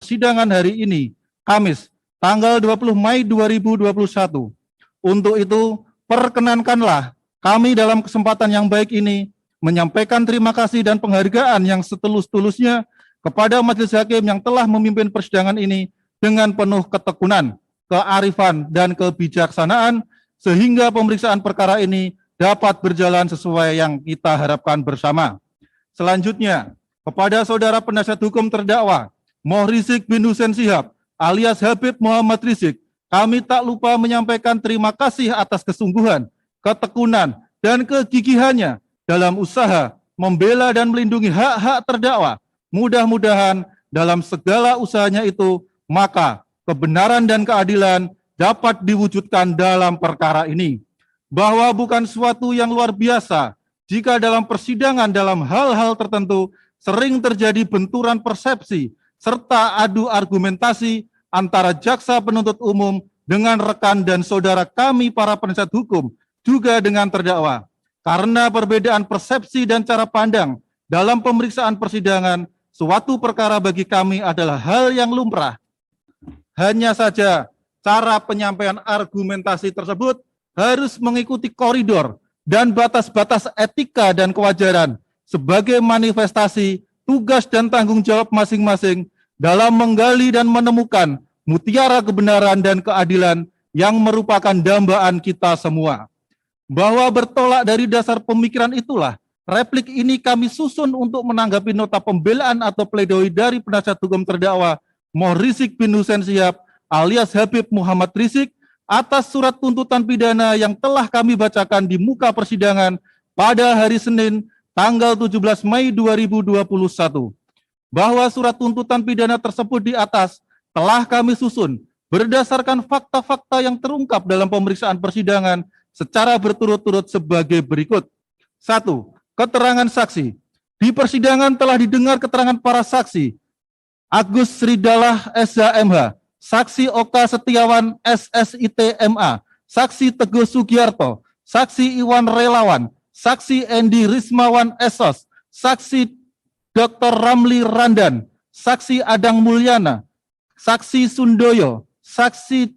persidangan hari ini, Kamis, tanggal 20 Mei 2021. Untuk itu, perkenankanlah kami dalam kesempatan yang baik ini menyampaikan terima kasih dan penghargaan yang setulus-tulusnya kepada majelis hakim yang telah memimpin persidangan ini dengan penuh ketekunan, kearifan, dan kebijaksanaan, sehingga pemeriksaan perkara ini dapat berjalan sesuai yang kita harapkan bersama. Selanjutnya, kepada saudara penasihat hukum terdakwa, Moh Rizik bin Hussein Shihab alias Habib Muhammad Rizik, kami tak lupa menyampaikan terima kasih atas kesungguhan, ketekunan, dan kegigihannya dalam usaha membela dan melindungi hak-hak terdakwa. Mudah-mudahan dalam segala usahanya itu, maka kebenaran dan keadilan dapat diwujudkan dalam perkara ini. Bahwa bukan suatu yang luar biasa jika dalam persidangan dalam hal-hal tertentu sering terjadi benturan persepsi serta adu argumentasi antara jaksa penuntut umum dengan rekan dan saudara kami para penasihat hukum, juga dengan terdakwa. Karena perbedaan persepsi dan cara pandang dalam pemeriksaan persidangan, suatu perkara bagi kami adalah hal yang lumrah. Hanya saja cara penyampaian argumentasi tersebut harus mengikuti koridor dan batas-batas etika dan kewajaran sebagai manifestasi tugas dan tanggung jawab masing-masing dalam menggali dan menemukan mutiara kebenaran dan keadilan yang merupakan dambaan kita semua. Bahwa bertolak dari dasar pemikiran itulah, replik ini kami susun untuk menanggapi nota pembelaan atau pledoi dari penasihat hukum terdakwa Moh Rizik bin Hussein Shihab alias Habib Muhammad Rizik atas surat tuntutan pidana yang telah kami bacakan di muka persidangan pada hari Senin tanggal 17 Mei 2021. Bahwa surat tuntutan pidana tersebut di atas telah kami susun berdasarkan fakta-fakta yang terungkap dalam pemeriksaan persidangan secara berturut-turut sebagai berikut. 1. Keterangan saksi. Di persidangan telah didengar keterangan para saksi Agus Sridalah SHMH, Saksi Oka Setiawan SSIT MA, Saksi Teguh Sugiarto, Saksi Iwan Relawan, Saksi Endi Rismawan Esos, Saksi Dr. Ramli Randan, Saksi Adang Mulyana, Saksi Sundoyo, Saksi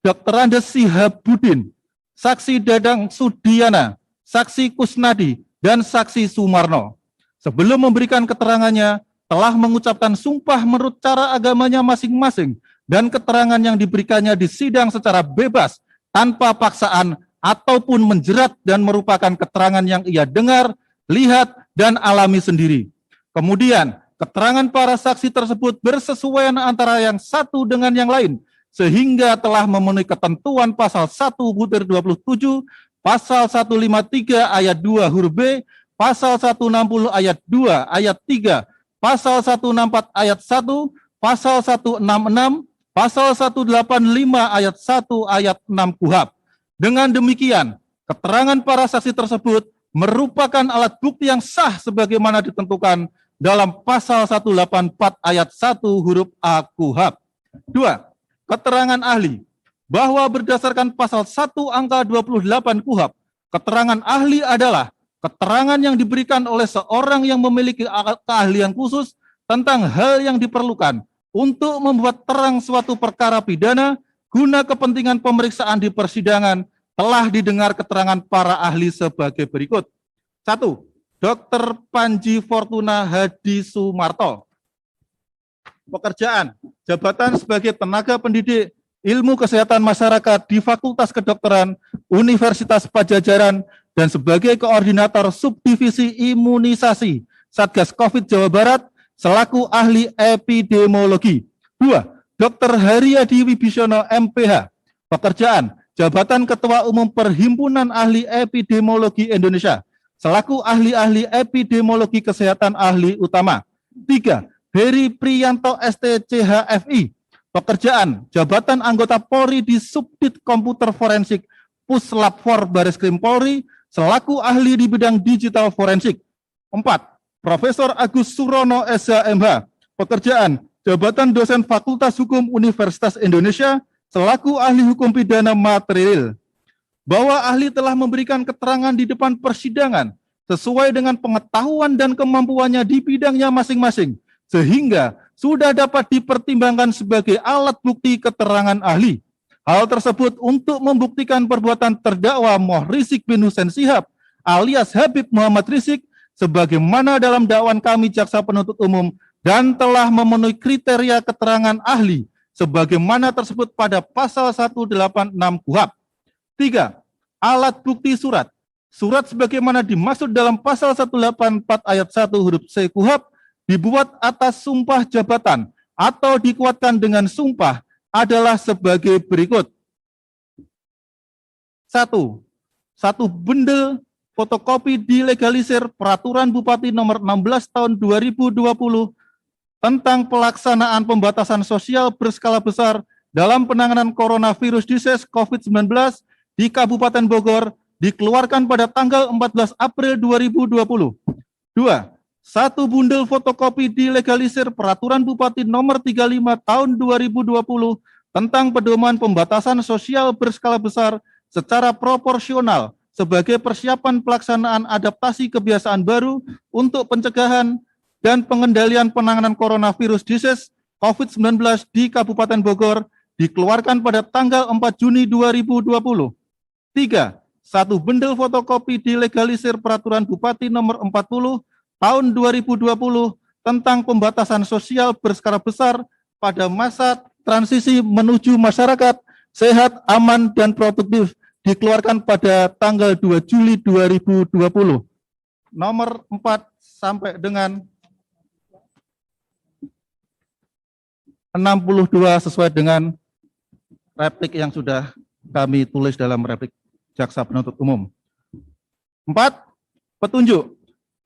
Dr. Andes Sihabudin, Saksi Dadang Sudiana, Saksi Kusnadi, dan Saksi Sumarno. Sebelum memberikan keterangannya, telah mengucapkan sumpah menurut cara agamanya masing-masing dan keterangan yang diberikannya di sidang secara bebas, tanpa paksaan ataupun menjerat dan merupakan keterangan yang ia dengar, lihat, dan alami sendiri. Kemudian, keterangan para saksi tersebut bersesuaian antara yang satu dengan yang lain, sehingga telah memenuhi ketentuan pasal 1/27, pasal 153 ayat 2 huruf B, pasal 160 ayat 2 ayat 3, pasal 164 ayat 1, pasal 166, pasal 185 ayat 1 ayat 6 KUHP. Dengan demikian, keterangan para saksi tersebut merupakan alat bukti yang sah sebagaimana ditentukan dalam pasal 184 ayat 1 huruf A KUHP. 2. Keterangan ahli. Bahwa berdasarkan pasal 1 angka 28 KUHP, keterangan ahli adalah keterangan yang diberikan oleh seorang yang memiliki keahlian khusus tentang hal yang diperlukan untuk membuat terang suatu perkara pidana guna kepentingan pemeriksaan di persidangan. Telah didengar keterangan para ahli sebagai berikut. 1. Dr. Panji Fortuna Hadi Sumarto. Pekerjaan, jabatan sebagai tenaga pendidik ilmu kesehatan masyarakat di Fakultas Kedokteran Universitas Padjadjaran dan sebagai koordinator subdivisi imunisasi Satgas COVID Jawa Barat selaku ahli epidemiologi. 2. Dr. Haryadi Wibisono MPH. Pekerjaan, jabatan Ketua Umum Perhimpunan Ahli Epidemiologi Indonesia selaku ahli-ahli epidemiologi kesehatan ahli utama. 3. Heri Priyanto STCHFI. Pekerjaan, jabatan anggota Polri di Subdit Komputer Forensik Puslap 4 Bareskrim Polri selaku ahli di bidang digital forensik. 4. Profesor Agus Surono SHMH. Pekerjaan, jabatan dosen Fakultas Hukum Universitas Indonesia selaku ahli hukum pidana material. Bahwa ahli telah memberikan keterangan di depan persidangan sesuai dengan pengetahuan dan kemampuannya di bidangnya masing-masing, sehingga sudah dapat dipertimbangkan sebagai alat bukti keterangan ahli. Hal tersebut untuk membuktikan perbuatan terdakwa Moh Rizik bin Hussein Shihab alias Habib Muhammad Rizik sebagaimana dalam dakwaan kami jaksa penuntut umum dan telah memenuhi kriteria keterangan ahli sebagaimana tersebut pada pasal 186 KUHP. 3. Alat bukti surat. Surat sebagaimana dimaksud dalam pasal 184 ayat 1 huruf C KUHP dibuat atas sumpah jabatan atau dikuatkan dengan sumpah adalah sebagai berikut. 1. Satu bundel fotokopi dilegalisir Peraturan Bupati Nomor 16 Tahun 2020 tentang pelaksanaan pembatasan sosial berskala besar dalam penanganan coronavirus disease COVID-19 di Kabupaten Bogor dikeluarkan pada tanggal 14 April 2020. 2. Satu bundel fotokopi dilegalisir Peraturan Bupati Nomor 35 Tahun 2020 tentang pedoman pembatasan sosial berskala besar secara proporsional sebagai persiapan pelaksanaan adaptasi kebiasaan baru untuk pencegahan dan pengendalian penanganan coronavirus disease COVID-19 di Kabupaten Bogor dikeluarkan pada tanggal 4 Juni 2020. 3. Satu bundel fotokopi dilegalisir Peraturan Bupati Nomor 40 Tahun 2020 tentang pembatasan sosial berskala besar pada masa transisi menuju masyarakat sehat, aman, dan produktif dikeluarkan pada tanggal 2 Juli 2020. Nomor 4 sampai dengan 62 sesuai dengan replik yang sudah kami tulis dalam replik jaksa penuntut umum. 4. Petunjuk.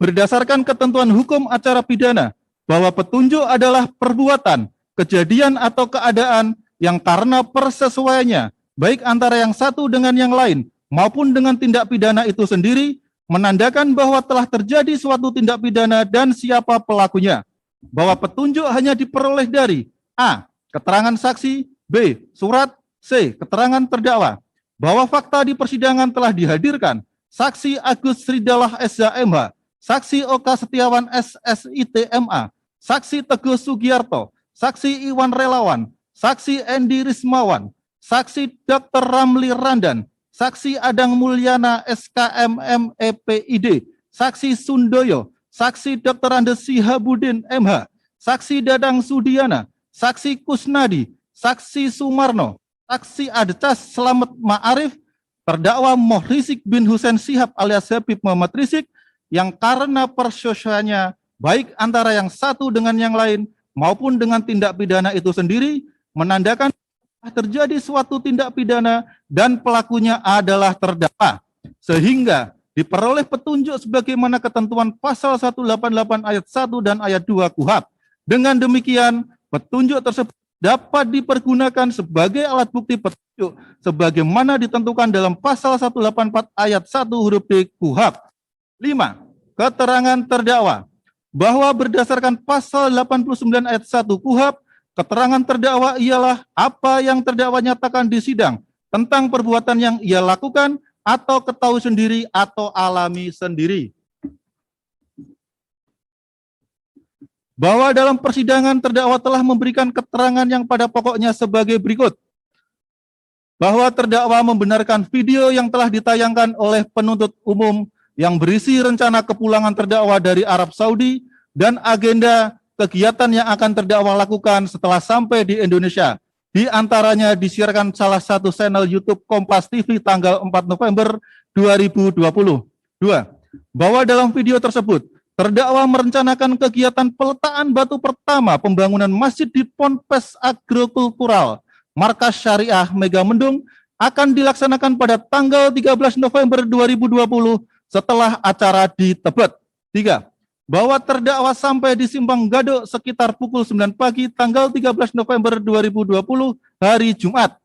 Berdasarkan ketentuan hukum acara pidana bahwa petunjuk adalah perbuatan, kejadian atau keadaan yang karena persesuaiannya baik antara yang satu dengan yang lain maupun dengan tindak pidana itu sendiri menandakan bahwa telah terjadi suatu tindak pidana dan siapa pelakunya. Bahwa petunjuk hanya diperoleh dari A. Keterangan saksi, B. Surat, C. Keterangan terdakwa. Bahwa fakta di persidangan telah dihadirkan saksi Agus Ridalah SH MH, saksi Oka Setiawan SSIT MA, saksi Teguh Sugiarto, saksi Iwan Relawan, saksi Endi Rismawan, saksi Dr. Ramli Randan, saksi Adang Mulyana SKM MEPID, saksi Sundoyo, saksi Dr. Andes Sihabudin MH, saksi Dadang Sudiana, saksi Kusnadi, saksi Sumarno, saksi Adecas Slamet Ma'arif, terdakwa Moh Rizik bin Hussein Shihab alias Habib Muhammad Rizik yang karena persesuaiannya baik antara yang satu dengan yang lain maupun dengan tindak pidana itu sendiri menandakan terjadi suatu tindak pidana dan pelakunya adalah terdakwa sehingga diperoleh petunjuk sebagaimana ketentuan pasal 188 ayat 1 dan ayat 2 KUHP. Dengan demikian, petunjuk tersebut dapat dipergunakan sebagai alat bukti petunjuk sebagaimana ditentukan dalam pasal 184 ayat 1 huruf D KUHP. 5. Keterangan terdakwa. Bahwa berdasarkan pasal 89 ayat 1 KUHP, keterangan terdakwa ialah apa yang terdakwa nyatakan di sidang tentang perbuatan yang ia lakukan atau ketahui sendiri atau alami sendiri. Bahwa dalam persidangan terdakwa telah memberikan keterangan yang pada pokoknya sebagai berikut. Bahwa terdakwa membenarkan video yang telah ditayangkan oleh penuntut umum yang berisi rencana kepulangan terdakwa dari Arab Saudi dan agenda kegiatan yang akan terdakwa lakukan setelah sampai di Indonesia. Di antaranya disiarkan salah satu channel YouTube Kompas TV tanggal 4 November 2020. 2. Bahwa dalam video tersebut, terdakwa merencanakan kegiatan peletaan batu pertama pembangunan masjid di Ponpes Agrokultural Markas Syariah Megamendung akan dilaksanakan pada tanggal 13 November 2020 setelah acara di Tebet. 3. Bahwa terdakwa sampai di Simpang Gadok sekitar pukul 9 pagi tanggal 13 November 2020 hari Jumat.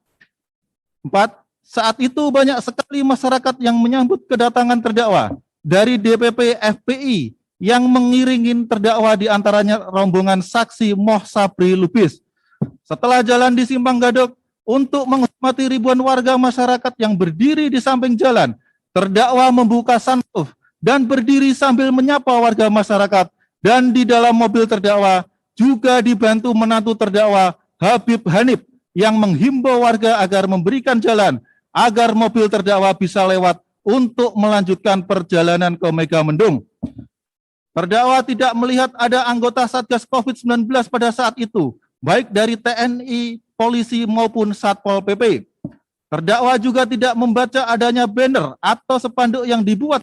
4. Saat itu banyak sekali masyarakat yang menyambut kedatangan terdakwa dari DPP FPI yang mengiringi terdakwa di antaranya rombongan saksi Moh Sabri Lubis. Setelah jalan di Simpang Gadok untuk menghormati ribuan warga masyarakat yang berdiri di samping jalan, terdakwa membuka sunroof dan berdiri sambil menyapa warga masyarakat dan di dalam mobil terdakwa juga dibantu menantu terdakwa Habib Hanif yang menghimbau warga agar memberikan jalan agar mobil terdakwa bisa lewat untuk melanjutkan perjalanan ke Megamendung. Terdakwa tidak melihat ada anggota Satgas COVID-19 pada saat itu, baik dari TNI, polisi maupun Satpol PP. Terdakwa juga tidak membaca adanya banner atau spanduk yang dibuat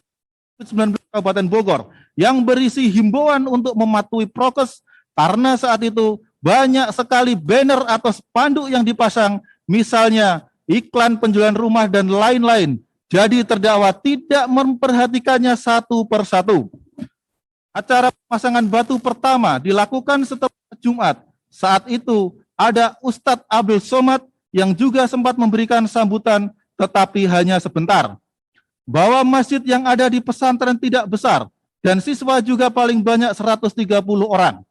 COVID-19 Kabupaten Bogor yang berisi himbauan untuk mematuhi prokes, karena saat itu banyak sekali banner atau spanduk yang dipasang, misalnya iklan penjualan rumah dan lain-lain. Jadi terdakwa tidak memperhatikannya satu persatu. Acara pemasangan batu pertama dilakukan setelah Jumat. Saat itu ada Ustadz Abdul Somad yang juga sempat memberikan sambutan, tetapi hanya sebentar. Bahwa masjid yang ada di pesantren tidak besar dan siswa juga paling banyak 130 orang.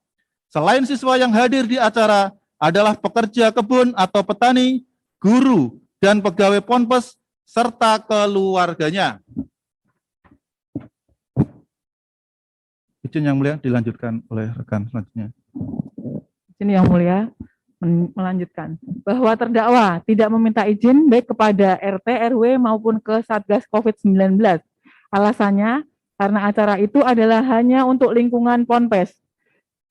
Selain siswa yang hadir di acara adalah pekerja kebun atau petani, guru, dan pegawai ponpes serta keluarganya. Izin yang mulia dilanjutkan oleh rekan selanjutnya. Izin yang mulia melanjutkan bahwa terdakwa tidak meminta izin baik kepada RT, RW maupun ke Satgas COVID-19. Alasannya karena acara itu adalah hanya untuk lingkungan Ponpes.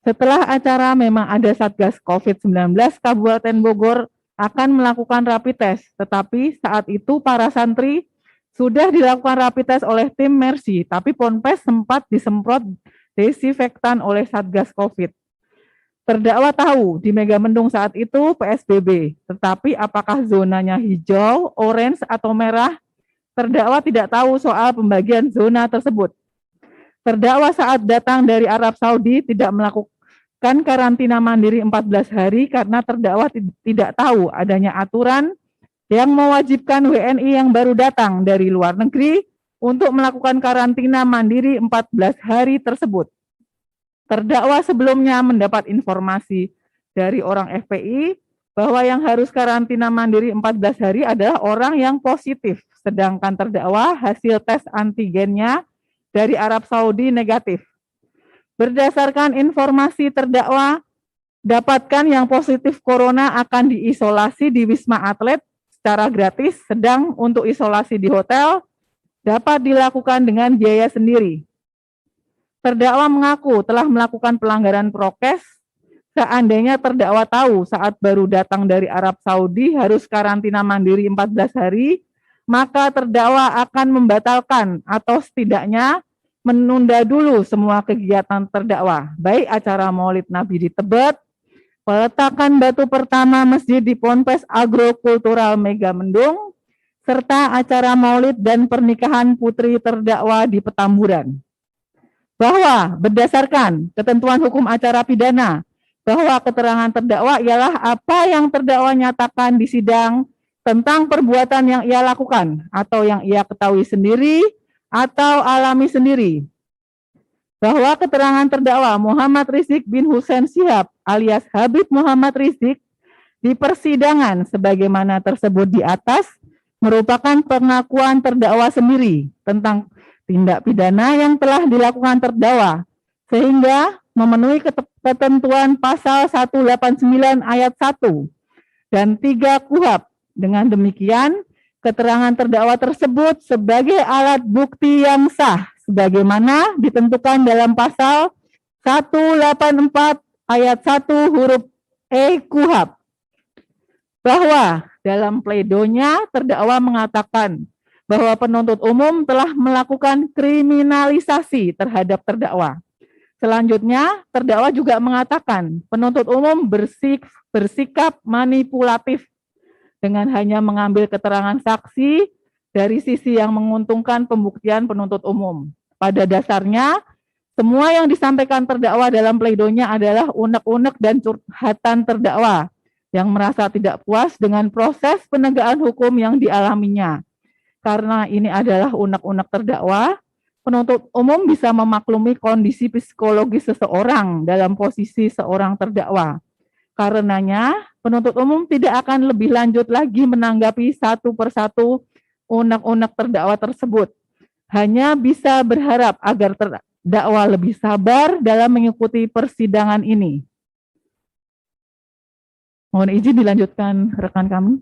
Setelah acara memang ada Satgas COVID-19, Kabupaten Bogor akan melakukan rapid test, tetapi saat itu para santri sudah dilakukan rapid test oleh tim Mercy, tapi Ponpes sempat disemprot desinfektan oleh Satgas COVID. Terdakwa tahu di Megamendung saat itu PSBB, tetapi apakah zonanya hijau, orange, atau merah? Terdakwa tidak tahu soal pembagian zona tersebut. Terdakwa saat datang dari Arab Saudi tidak melakukan karantina mandiri 14 hari karena terdakwa tidak tahu adanya aturan yang mewajibkan WNI yang baru datang dari luar negeri untuk melakukan karantina mandiri 14 hari tersebut. Terdakwa sebelumnya mendapat informasi dari orang FPI bahwa yang harus karantina mandiri 14 hari adalah orang yang positif, sedangkan terdakwa hasil tes antigennya dari Arab Saudi negatif. Berdasarkan informasi terdakwa, dapatkan yang positif corona akan diisolasi di Wisma Atlet secara gratis, sedang untuk isolasi di hotel dapat dilakukan dengan biaya sendiri. Terdakwa mengaku telah melakukan pelanggaran prokes. Seandainya terdakwa tahu saat baru datang dari Arab Saudi harus karantina mandiri 14 hari, maka terdakwa akan membatalkan atau setidaknya menunda dulu semua kegiatan terdakwa, baik acara Maulid Nabi di Tebet, peletakan batu pertama masjid di Ponpes Agrokultural Megamendung, serta acara Maulid dan pernikahan putri terdakwa di Petamburan. Bahwa berdasarkan ketentuan hukum acara pidana, bahwa keterangan terdakwa ialah apa yang terdakwa nyatakan di sidang tentang perbuatan yang ia lakukan atau yang ia ketahui sendiri atau alami sendiri. Bahwa keterangan terdakwa Muhammad Rizik bin Hussein Syihab alias Habib Muhammad Rizik di persidangan sebagaimana tersebut di atas merupakan pengakuan terdakwa sendiri tentang tindak pidana yang telah dilakukan terdakwa, sehingga memenuhi ketentuan pasal 189 ayat 1 dan 3 KUHP. Dengan demikian, keterangan terdakwa tersebut sebagai alat bukti yang sah, sebagaimana ditentukan dalam pasal 184 ayat 1 huruf E KUHP. Bahwa dalam pledoinya terdakwa mengatakan bahwa penuntut umum telah melakukan kriminalisasi terhadap terdakwa. Selanjutnya, terdakwa juga mengatakan penuntut umum bersikap manipulatif dengan hanya mengambil keterangan saksi dari sisi yang menguntungkan pembuktian penuntut umum. Pada dasarnya, semua yang disampaikan terdakwa dalam pledoinya adalah unek-unek dan curhatan terdakwa yang merasa tidak puas dengan proses penegakan hukum yang dialaminya. Karena ini adalah unek-unek terdakwa, penuntut umum bisa memaklumi kondisi psikologis seseorang dalam posisi seorang terdakwa. Karenanya, penuntut umum tidak akan lebih lanjut lagi menanggapi satu persatu unek-unek terdakwa tersebut. Hanya bisa berharap agar terdakwa lebih sabar dalam mengikuti persidangan ini. Mohon izin dilanjutkan rekan kami.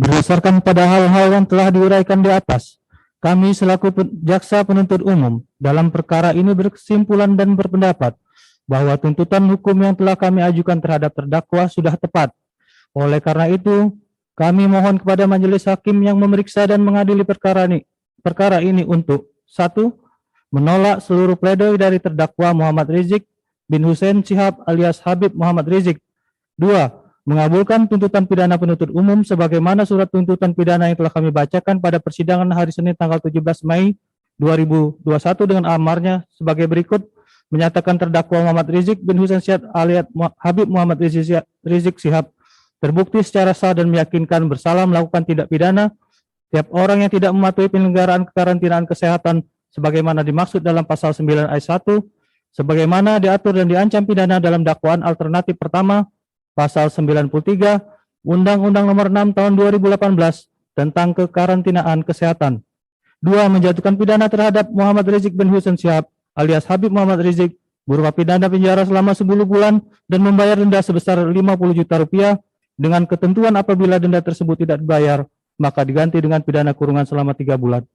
Berdasarkan pada hal-hal yang telah diuraikan di atas, kami selaku jaksa penuntut umum dalam perkara ini berkesimpulan dan berpendapat bahwa tuntutan hukum yang telah kami ajukan terhadap terdakwa sudah tepat. Oleh karena itu, kami mohon kepada majelis hakim yang memeriksa dan mengadili perkara ini untuk: 1. Menolak seluruh pledoi dari terdakwa Muhammad Rizik bin Hussein Shihab alias Habib Muhammad Rizik. 2. Mengabulkan tuntutan pidana penuntut umum sebagaimana surat tuntutan pidana yang telah kami bacakan pada persidangan hari Senin tanggal 17 Mei 2021 dengan amarnya sebagai berikut: menyatakan terdakwa Muhammad Rizik bin Hussein Shihab alias Habib Muhammad Rizik Shihab terbukti secara sah dan meyakinkan bersalah melakukan tindak pidana tiap orang yang tidak mematuhi penyelenggaraan kekarantinaan kesehatan sebagaimana dimaksud dalam pasal 9 ayat 1 sebagaimana diatur dan diancam pidana dalam dakwaan alternatif pertama pasal 93 Undang-Undang Nomor 6 Tahun 2018 tentang kekarantinaan kesehatan. 2. Menjatuhkan pidana terhadap Muhammad Rizik bin Hussein Shihab alias Habib Muhammad Rizik berupa pidana penjara selama 10 bulan dan membayar denda sebesar 50 juta rupiah dengan ketentuan apabila denda tersebut tidak dibayar maka diganti dengan pidana kurungan selama 3 bulan.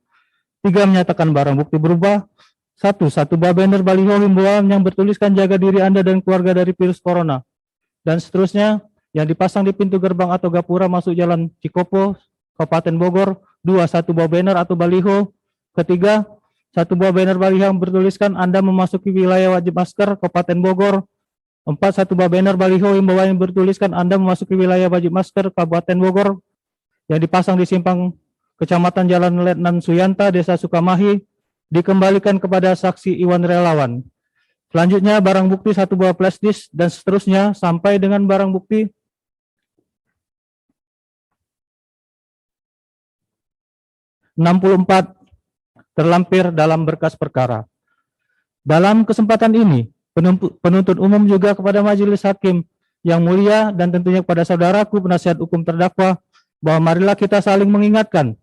3. Menyatakan barang bukti berupa: 1. Satu buah banner baliho himbauan yang bertuliskan jaga diri Anda dan keluarga dari virus corona dan seterusnya yang dipasang di pintu gerbang atau gapura masuk Jalan Cikopo, Kabupaten Bogor. 2. Satu buah banner atau baliho. 3. Satu buah banner baliho yang bertuliskan Anda memasuki wilayah wajib masker Kabupaten Bogor. 4. Satu buah banner baliho himbauan yang bertuliskan Anda memasuki wilayah wajib masker Kabupaten Bogor yang dipasang di simpang Kecamatan Jalan Letnan Suyanta, Desa Sukamahi, dikembalikan kepada saksi Iwan Relawan. Selanjutnya barang bukti 1 buah flash disk dan seterusnya sampai dengan barang bukti 64 terlampir dalam berkas perkara. Dalam kesempatan ini, penuntut umum juga kepada majelis hakim yang mulia dan tentunya kepada saudaraku penasihat hukum terdakwa bahwa marilah kita saling mengingatkan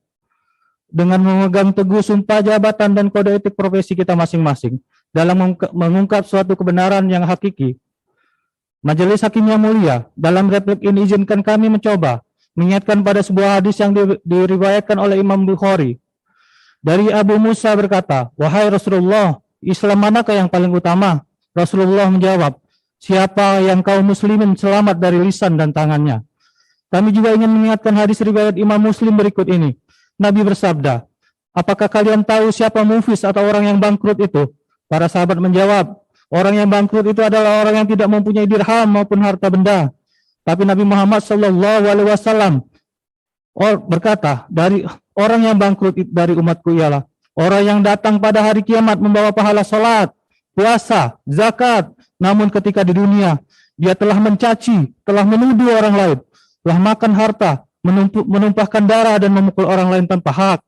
dengan memegang teguh sumpah jabatan dan kode etik profesi kita masing-masing dalam mengungkap suatu kebenaran yang hakiki. Majelis hakim yang mulia, dalam replik ini izinkan kami mencoba mengingatkan pada sebuah hadis yang diriwayatkan oleh Imam Bukhari. Dari Abu Musa berkata, "Wahai Rasulullah, Islam manakah yang paling utama?" Rasulullah menjawab, "Siapa yang kaum muslimin selamat dari lisan dan tangannya." Kami juga ingin mengingatkan hadis riwayat Imam Muslim berikut ini. Nabi bersabda, "Apakah kalian tahu siapa muflis atau orang yang bangkrut itu?" Para sahabat menjawab, "Orang yang bangkrut itu adalah orang yang tidak mempunyai dirham maupun harta benda." Tapi Nabi Muhammad SAW berkata, "Dari orang yang bangkrut dari umatku ialah orang yang datang pada hari kiamat membawa pahala salat, puasa, zakat, namun ketika di dunia dia telah mencaci, telah menuduh orang lain, telah makan harta, menumpahkan darah dan memukul orang lain tanpa hak.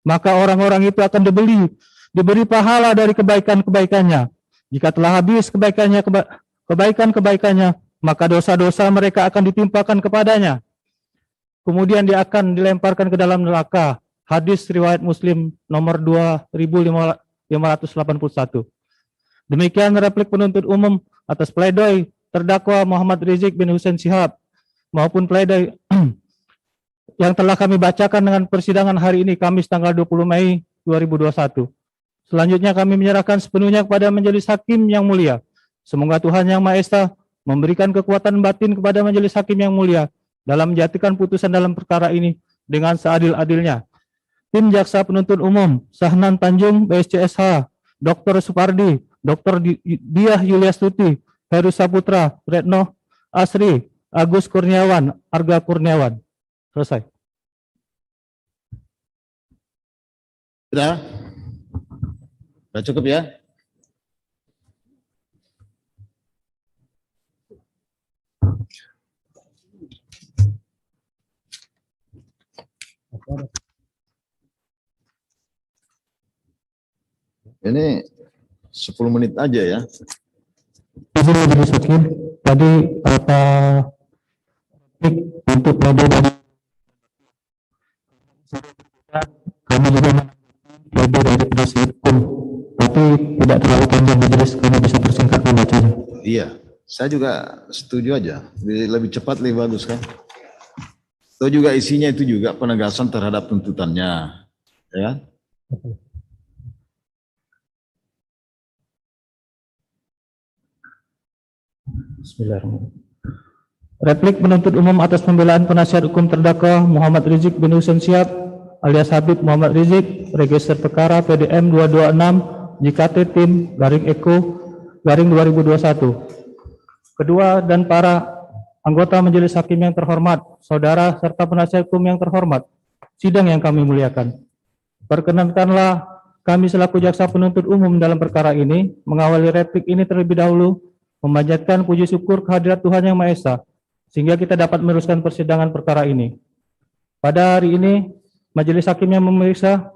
Maka orang-orang itu akan diberi pahala dari kebaikan-kebaikannya. Jika telah habis kebaikan-kebaikannya, maka dosa-dosa mereka akan ditimpakan kepadanya. Kemudian dia akan dilemparkan ke dalam neraka." Hadis riwayat Muslim nomor 2581. Demikian replik penuntut umum atas pledoi terdakwa Muhammad Rizik bin Hussein Shihab maupun pledoi yang telah kami bacakan dengan persidangan hari ini Kamis tanggal 20 Mei 2021. Selanjutnya kami menyerahkan sepenuhnya kepada majelis hakim yang mulia. Semoga Tuhan Yang Maha Esa memberikan kekuatan batin kepada majelis hakim yang mulia dalam menjatuhkan putusan dalam perkara ini dengan seadil-adilnya. Tim Jaksa Penuntut Umum, Sahnan Tanjung, BSCSH, Dr. Supardi, Dr. Diah Yuliastuti, Heru Saputra, Retno Asri, Agus Kurniawan, Arga Kurniawan. Selesai. Sudah? Sudah cukup ya? Ini 10 menit aja ya. Izin majelis hakim, tadi apa untuk pledoi kami juga pledoi dari penasihat hukum, tapi tidak terlalu panjang majelis, kami bisa persingkat membacanya. Iya, Saya juga setuju aja, lebih cepat lebih bagus kan. Itu juga isinya itu juga penegasan terhadap tuntutannya, ya. Bismillahirrahmanirrahim. Replik penuntut umum atas pembelaan penasihat hukum terdakwa Muhammad Rizik bin Husain Syihab alias Habib Muhammad Rizik, register perkara PDM 226 JKT tim garing Eko garing 2021. Kedua dan para anggota majelis hakim yang terhormat, saudara serta penasihat hukum yang terhormat, sidang yang kami muliakan. Perkenankanlah kami selaku jaksa penuntut umum dalam perkara ini mengawali replik ini terlebih dahulu memanjatkan puji syukur kehadirat Tuhan Yang Maha Esa sehingga kita dapat meneruskan persidangan perkara ini. Pada hari ini, majelis hakim yang memeriksa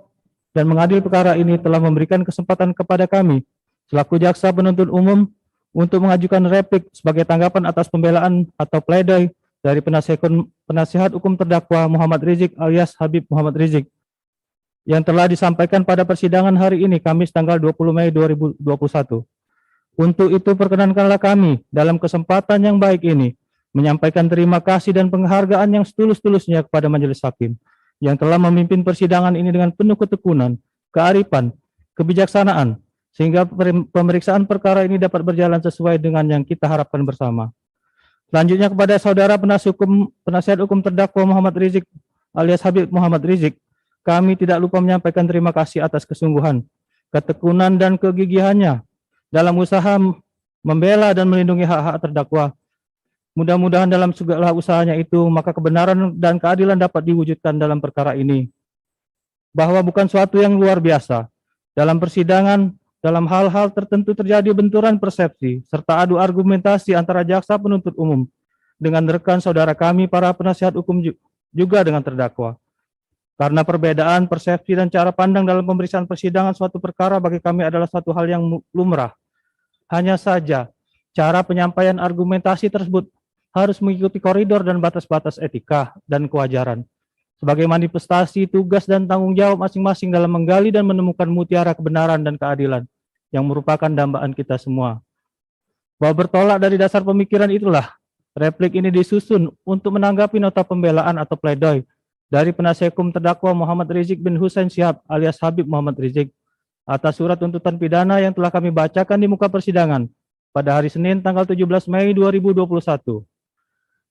dan mengadil perkara ini telah memberikan kesempatan kepada kami selaku jaksa penuntut umum untuk mengajukan replik sebagai tanggapan atas pembelaan atau pledoi dari penasihat hukum terdakwa Muhammad Rizik alias Habib Muhammad Rizik yang telah disampaikan pada persidangan hari ini Kamis tanggal 20 Mei 2021. Untuk itu perkenankanlah kami dalam kesempatan yang baik ini menyampaikan terima kasih dan penghargaan yang setulus-tulusnya kepada majelis hakim yang telah memimpin persidangan ini dengan penuh ketekunan, kearifan, kebijaksanaan, sehingga pemeriksaan perkara ini dapat berjalan sesuai dengan yang kita harapkan bersama. Selanjutnya kepada saudara penasihat hukum terdakwa Muhammad Rizik alias Habib Muhammad Rizik, kami tidak lupa menyampaikan terima kasih atas kesungguhan, ketekunan dan kegigihannya dalam usaha membela dan melindungi hak-hak terdakwa. Mudah-mudahan dalam segala usahanya itu, maka kebenaran dan keadilan dapat diwujudkan dalam perkara ini. Bahwa bukan suatu yang luar biasa. Dalam persidangan, dalam hal-hal tertentu terjadi benturan persepsi, serta adu argumentasi antara jaksa penuntut umum dengan rekan saudara kami para penasihat hukum juga dengan terdakwa. Karena perbedaan persepsi dan cara pandang dalam pemeriksaan persidangan suatu perkara bagi kami adalah suatu hal yang lumrah. Hanya saja, cara penyampaian argumentasi tersebut harus mengikuti koridor dan batas-batas etika dan kewajaran sebagai manifestasi tugas dan tanggung jawab masing-masing dalam menggali dan menemukan mutiara kebenaran dan keadilan yang merupakan dambaan kita semua. Bahwa bertolak dari dasar pemikiran itulah replik ini disusun untuk menanggapi nota pembelaan atau pledoi dari penasihat hukum terdakwa Muhammad Rizik bin Husain Syihab alias Habib Muhammad Rizik atas surat tuntutan pidana yang telah kami bacakan di muka persidangan pada hari Senin tanggal 17 Mei 2021.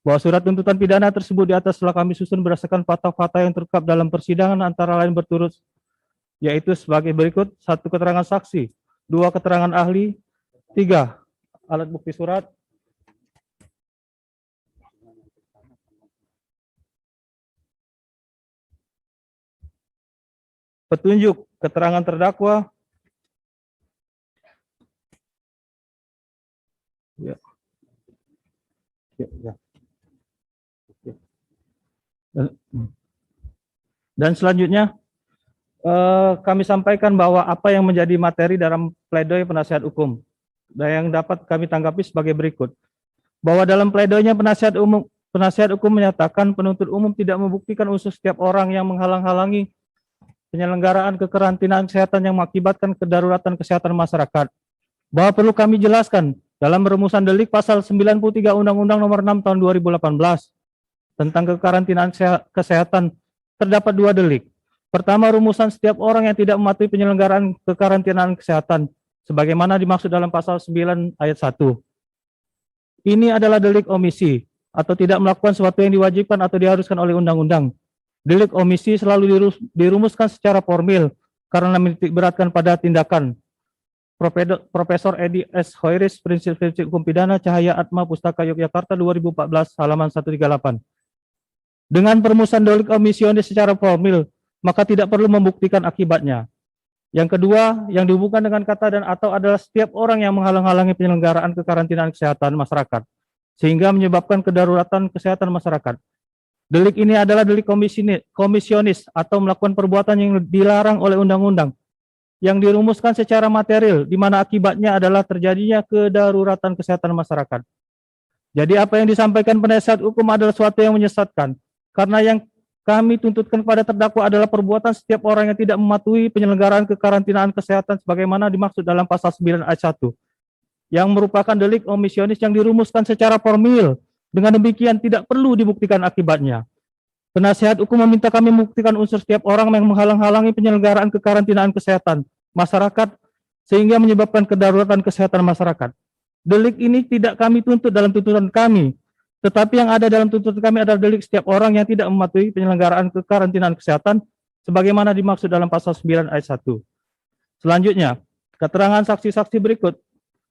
Bahwa surat tuntutan pidana tersebut di atas telah kami susun berdasarkan fakta-fakta yang terungkap dalam persidangan antara lain berturut, yaitu sebagai berikut: 1 keterangan saksi, 2 keterangan ahli, 3 alat bukti surat, petunjuk keterangan terdakwa, dan selanjutnya kami sampaikan bahwa apa yang menjadi materi dalam pledoi penasihat hukum dan yang dapat kami tanggapi sebagai berikut. Bahwa dalam pledoinya penasihat hukum menyatakan penuntut umum tidak membuktikan unsur setiap orang yang menghalang-halangi penyelenggaraan kekarantinaan kesehatan yang mengakibatkan kedaruratan kesehatan masyarakat. Bahwa perlu kami jelaskan dalam rumusan delik pasal 93 Undang-Undang Nomor 6 Tahun 2018 tentang kekarantinaan kesehatan terdapat 2 delik. Pertama, rumusan setiap orang yang tidak mematuhi penyelenggaraan kekarantinaan kesehatan sebagaimana dimaksud dalam pasal 9 ayat 1. Ini adalah delik omisi atau tidak melakukan sesuatu yang diwajibkan atau diharuskan oleh undang-undang. Delik omisi selalu dirumuskan secara formil karena menitikberatkan pada tindakan. Profesor Edi S. Hoiris, Prinsip-Prinsip Hukum Pidana, Cahaya Atma, Pustaka Yogyakarta 2014, halaman 138. Dengan perumusan delik omisionis secara formil, maka tidak perlu membuktikan akibatnya. Yang kedua, yang dihubungkan dengan kata dan atau adalah setiap orang yang menghalang-halangi penyelenggaraan kekarantinaan kesehatan masyarakat, sehingga menyebabkan kedaruratan kesehatan masyarakat. Delik ini adalah delik komisionis atau melakukan perbuatan yang dilarang oleh undang-undang, yang dirumuskan secara material, di mana akibatnya adalah terjadinya kedaruratan kesehatan masyarakat. Jadi apa yang disampaikan penasihat hukum adalah sesuatu yang menyesatkan, karena yang kami tuntutkan kepada terdakwa adalah perbuatan setiap orang yang tidak mematuhi penyelenggaraan kekarantinaan kesehatan sebagaimana dimaksud dalam pasal 9 ayat 1. yang merupakan delik omisionis yang dirumuskan secara formil. Dengan demikian tidak perlu dibuktikan akibatnya. Penasihat hukum meminta kami membuktikan unsur setiap orang yang menghalang-halangi penyelenggaraan kekarantinaan kesehatan masyarakat sehingga menyebabkan kedaruratan kesehatan masyarakat. Delik ini tidak kami tuntut dalam tuntutan kami, tetapi yang ada dalam tuntutan kami adalah delik setiap orang yang tidak mematuhi penyelenggaraan kekarantinaan kesehatan sebagaimana dimaksud dalam pasal 9 ayat 1. Selanjutnya, keterangan saksi-saksi berikut.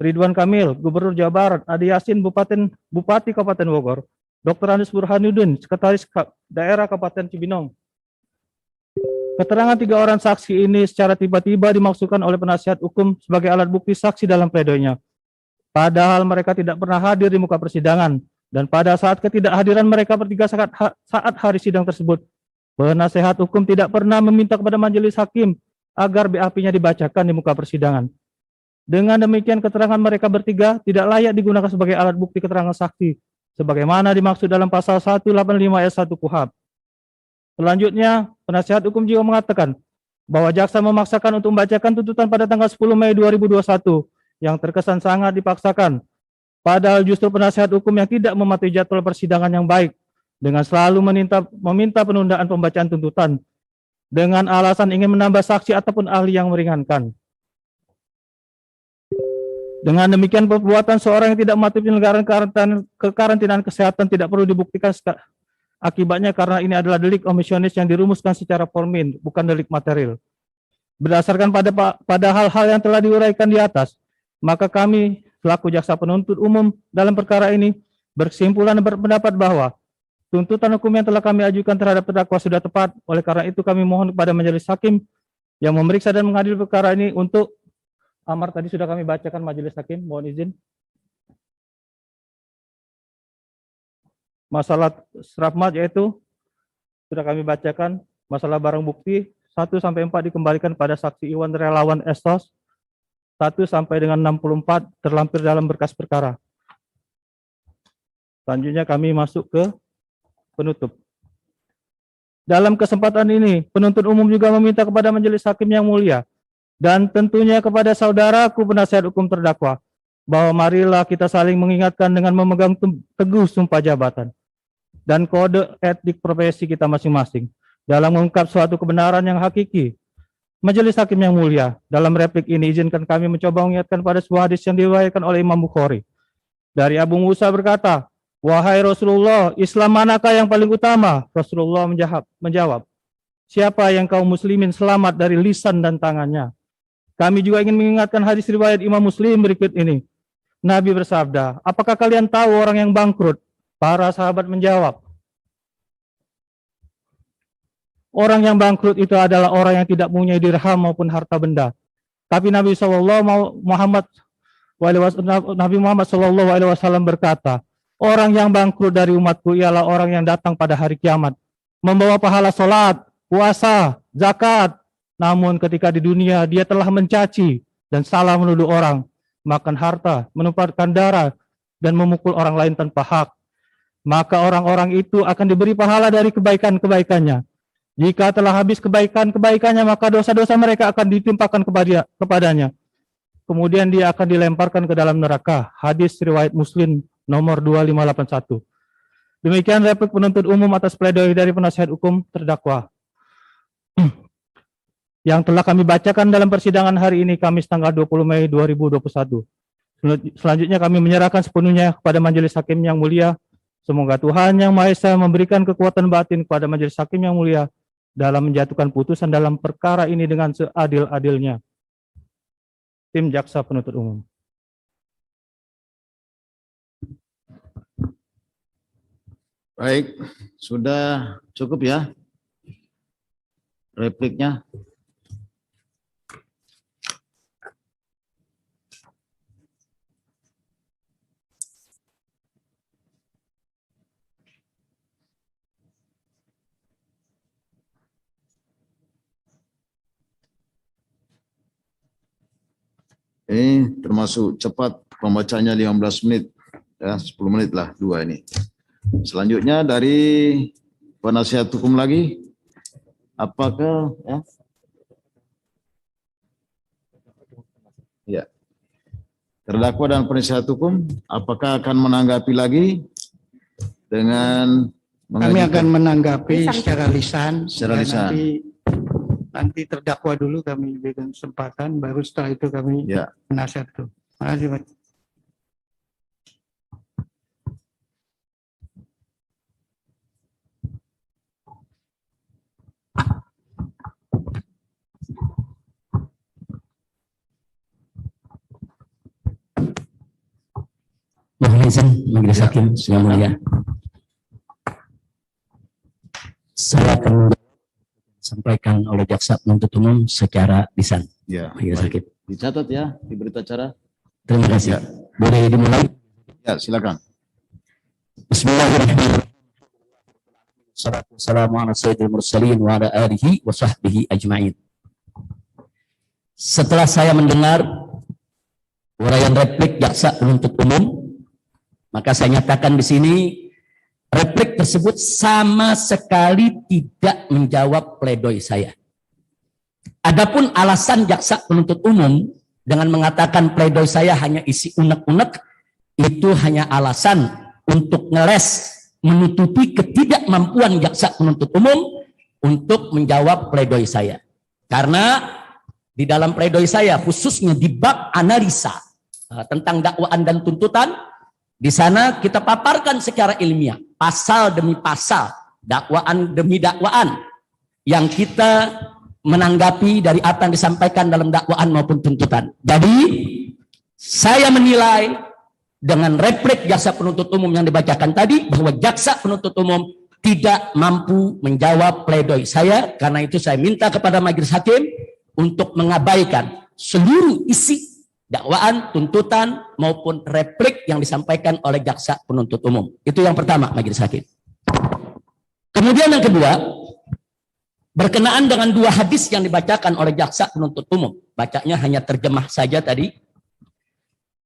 Ridwan Kamil, Gubernur Jawa Barat, Adi Yasin, Bupati Kabupaten Bogor, Dr. Anies Burhanuddin, Sekretaris Daerah Kabupaten Cibinong. Keterangan 3 orang saksi ini secara tiba-tiba dimaksudkan oleh penasihat hukum sebagai alat bukti saksi dalam pledoinya. Padahal mereka tidak pernah hadir di muka persidangan, dan pada saat ketidakhadiran mereka bertiga saat hari sidang tersebut, penasihat hukum tidak pernah meminta kepada majelis hakim agar BAP-nya dibacakan di muka persidangan. Dengan demikian keterangan mereka bertiga tidak layak digunakan sebagai alat bukti keterangan saksi, sebagaimana dimaksud dalam pasal 185 ayat 1 KUHP. Selanjutnya, penasihat hukum juga mengatakan bahwa jaksa memaksakan untuk membacakan tuntutan pada tanggal 10 Mei 2021 yang terkesan sangat dipaksakan. Padahal justru penasihat hukum yang tidak mematuhi jadwal persidangan yang baik dengan selalu meminta penundaan pembacaan tuntutan dengan alasan ingin menambah saksi ataupun ahli yang meringankan. Dengan demikian perbuatan seorang yang tidak mematuhi penyelenggaraan kekarantinaan kesehatan tidak perlu dibuktikan akibatnya karena ini adalah delik omisionis yang dirumuskan secara formil, bukan delik material. Berdasarkan pada hal-hal yang telah diuraikan di atas, maka kami selaku jaksa penuntut umum dalam perkara ini berkesimpulan dan berpendapat bahwa tuntutan hukum yang telah kami ajukan terhadap terdakwa sudah tepat. Oleh karena itu kami mohon kepada majelis hakim yang memeriksa dan mengadili perkara ini untuk amar tadi sudah kami bacakan majelis hakim, mohon izin. Masalah serafmat yaitu sudah kami bacakan, masalah barang bukti 1-4 dikembalikan pada saksi Iwan Relawan Estos, 1 sampai dengan 64 terlampir dalam berkas perkara. Selanjutnya kami masuk ke penutup. Dalam kesempatan ini, penuntut umum juga meminta kepada majelis hakim yang mulia dan tentunya kepada saudaraku penasihat hukum terdakwa bahwa marilah kita saling mengingatkan dengan memegang teguh sumpah jabatan dan kode etik profesi kita masing-masing dalam mengungkap suatu kebenaran yang hakiki. Majelis hakim yang mulia, dalam replik ini izinkan kami mencoba mengingatkan pada sebuah hadis yang diriwayatkan oleh Imam Bukhari. Dari Abu Musa berkata, "Wahai Rasulullah, Islam manakah yang paling utama?" Rasulullah menjawab, "Siapa yang kaum muslimin selamat dari lisan dan tangannya?" Kami juga ingin mengingatkan hadis riwayat Imam Muslim berikut ini. Nabi bersabda, "Apakah kalian tahu orang yang bangkrut?" Para sahabat menjawab, orang yang bangkrut itu adalah orang yang tidak punya dirham maupun harta benda. Tapi Nabi Muhammad SAW berkata, orang yang bangkrut dari umatku ialah orang yang datang pada hari kiamat, membawa pahala salat, puasa, zakat. Namun ketika di dunia dia telah mencaci dan salah menuduh orang, makan harta, menumpahkan darah, dan memukul orang lain tanpa hak. Maka orang-orang itu akan diberi pahala dari kebaikan-kebaikannya. Jika telah habis kebaikan-kebaikannya, maka dosa-dosa mereka akan ditimpakan kepadanya. Kemudian dia akan dilemparkan ke dalam neraka. Hadis riwayat Muslim nomor 2581. Demikian replik penuntut umum atas pledoi dari penasihat hukum terdakwa yang telah kami bacakan dalam persidangan hari ini Kamis tanggal 20 Mei 2021. Selanjutnya kami menyerahkan sepenuhnya kepada majelis hakim yang mulia. Semoga Tuhan Yang Maha Esa memberikan kekuatan batin kepada majelis hakim yang mulia dalam menjatuhkan putusan dalam perkara ini dengan seadil-adilnya. Tim Jaksa Penuntut Umum. Baik, sudah cukup ya repliknya. Ini termasuk cepat pembacanya 15 menit, ya 10 menit lah, 2 ini. Selanjutnya dari penasihat hukum lagi, apakah ya? Ya. Terdakwa dan penasihat hukum, apakah akan menanggapi lagi dengan Kami akan menanggapi secara lisan. Secara Ya, lisan. Nanti terdakwa dulu kami berikan kesempatan, baru setelah itu kami Ya. penasihat hukum. Terima kasih, Pak. Mohon izin Majelis Hakim yang mulia. Saya akan sampaikan oleh jaksa penuntut umum secara lisan. Ya, Majelis baik. Hakim. Dicatat ya di berita acara. Terima kasih. Boleh dimulai? Ya, silakan. Bismillahirrahmanirrahim. Assalamualaikum ala sayyidil mursalin wa ala alihi wa sahbihi ajma'in. Setelah saya mendengar uraian replik jaksa penuntut umum, maka saya nyatakan di sini replik tersebut sama sekali tidak menjawab pledoi saya. Adapun alasan jaksa penuntut umum dengan mengatakan pledoi saya hanya isi unek-unek, itu hanya alasan untuk ngeles menutupi ketidakmampuan jaksa penuntut umum untuk menjawab pledoi saya. Karena di dalam pledoi saya, khususnya di bab analisa tentang dakwaan dan tuntutan, di sana kita paparkan secara ilmiah, pasal demi pasal, dakwaan demi dakwaan, yang kita menanggapi dari apa yang disampaikan dalam dakwaan maupun tuntutan. Jadi, saya menilai dengan replik jaksa penuntut umum yang dibacakan tadi, bahwa jaksa penuntut umum tidak mampu menjawab pledoi saya. Karena itu saya minta kepada majelis hakim untuk mengabaikan seluruh isi dakwaan, tuntutan, maupun replik yang disampaikan oleh jaksa penuntut umum. Itu yang pertama, majelis hakim. Kemudian yang kedua, berkenaan dengan dua hadis yang dibacakan oleh jaksa penuntut umum. Bacanya hanya terjemah saja tadi.